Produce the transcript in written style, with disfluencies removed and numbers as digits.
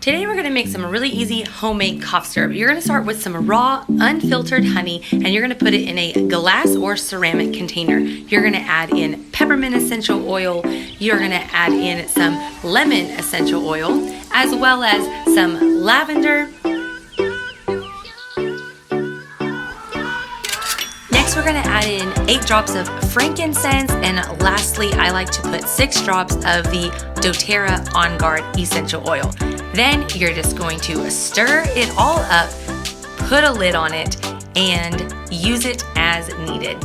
Today we're gonna make some really easy homemade cough syrup. You're gonna start with some raw, unfiltered honey, and you're gonna put it in a glass or ceramic container. You're gonna add in peppermint essential oil. You're gonna add in some lemon essential oil, as well as some lavender. Next, we're gonna add in 8 drops of frankincense, and lastly, I like to put 6 drops of the doTERRA On Guard essential oil. Then you're just going to stir it all up, put a lid on it, and use it as needed.